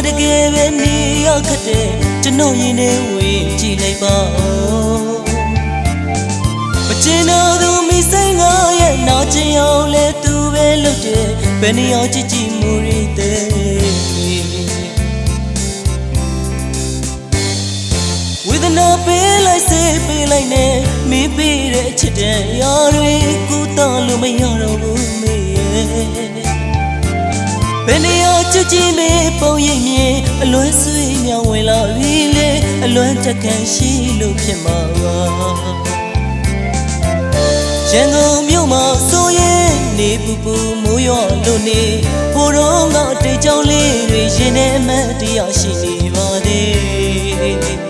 တကယ်ပဲနေရခက်တဲ့ကျွန်တော်ရင်ထဲဝင်ကြည့်လိုက်ပါမကျင်တော့သူမိစိတ်ငါရဲ့နာကျင်အောင်လဲသူပဲလုပ်တယ်ဘယ်နေအောင်ကြည့်ကြည့်မူရတဲ့ဝေဒနာပေးလိုက်စေပေးလိုက်နဲ့မင်းပေးတဲ့အချစ်တဲ့ရာတွေကိုတောင်းလို့မရတော့ဘူးမေဘယ်နေရာချစ်ချင်မေပုံရိပ်မြင်အလွမ်းဆွေးမြောင်ဝင်လာပြီလေအလွမ်းတက်ခံရှိလို့ဖြစ်မှာပါရန်ကုန်မြို့မှာဆိုရင်နေပူပူမိုးရွာလို့နေဟိုတော့ငါတိတ်ကြောင်လေးတွေရင်ထဲမှတရားရှိနေပါသေး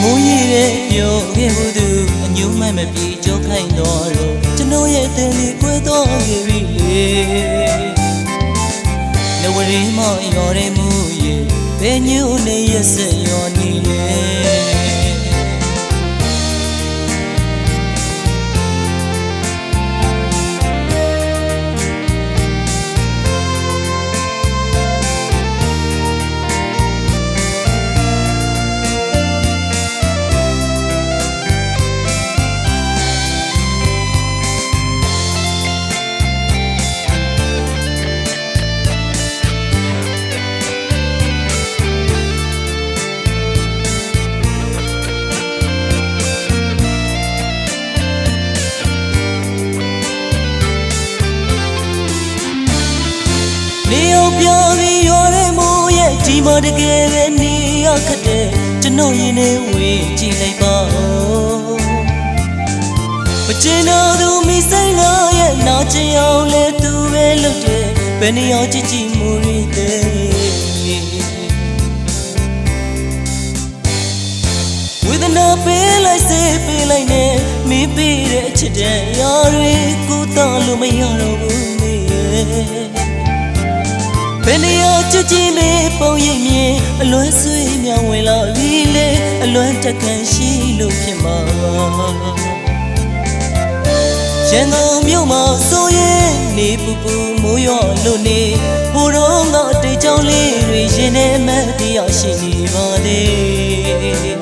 မိုးရည်ရဲ့ပြောခဲ့ဘူးသူအညူးမှမပြေကြောခိုင်းတော့ကျွန်တော်ရဲ့တင်လေးကွဲတော့ခဲ့ပြီလေနဝရီမရော်ရဲမှုရဲ့ဘယ်ညူးနေရစရောနေလေနေအောင်ပြပြီးရော်ရဲမိုးရဲ့ဒီမှာတကယ်ပဲနေရခက်တဲ့ကျွန်တော်ရင်ထဲဝင်ကြည့်လိုက်ပါမကျင်တော့သူမိစိတ်ငါရဲ့နာကျင်အောင်လဲသူပဲလုပ်တယ်ဘယ်နေအောင်ကြည့်ကြည့်မူရတဲ့ဝေဒနာပေးလိုက်စေပေးလိုက်နဲ့မင်းပေးတဲ့အချစ်တဲ့ရာတွေကိုတောင်းလို့မရတော့ဘူးမေဘယ်နေရာချစ်ချင်မေပုံရိပ်မြင်အလွမ်းဆွေးမြောင်ဝင်လာပြီလေအလွမ်းတက်ခံရှိလို့ဖြစ်မှာရန်ကုန်မြို့မှာဆိုရင်နေပူပူမိုးရွာလို့နေဟိုတော့ငါတိတ်ကြောင်လေးတွေရင်ထဲမှတရားရှိနေပါသေး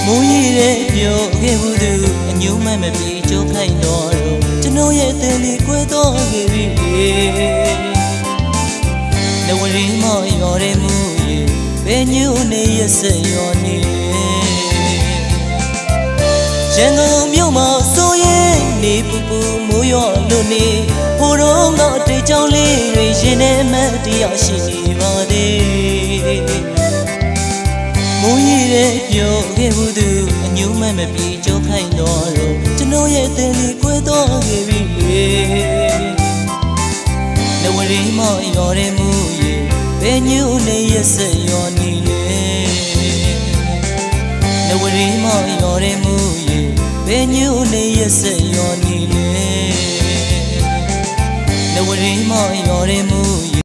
မိုးရည်ရဲ့ပြောခဲ့ဘူးသူအညူးမှမပြေကြိုးခိုင်းတော့ကျွန်တော်ရဲ့တင်လေးကွဲတော့ခဲ့ပြီနဝရီမရော်ရဲမှုရဲ့ဘယ်ညူးနေရစရောနေရန်ကုန်မြို့မှာဆိုရင်နေပူပူမိုးရွာလို့နေဟိုတော့ငါတိတ်ကြောင်လေးတွေရင်ထဲမှတရားရှိနေပါသေးမိုးရည်ရဲ့ပြောခဲ့ဘူးသူအညူးမှမပြေကြိုးခိုင်းတော့ကျွန်တော်ရဲ့တင်လေးကွဲတော့ခဲ့ပြီနဝရီမရော်ရဲမှုရဲ့ဘယ်ညူးနေရစရောနေလေနဝရီမရော်ရဲမှုရဲ့ဘယ်ညူးနေရစရောနေလေနဝရီမရော်ရဲမှု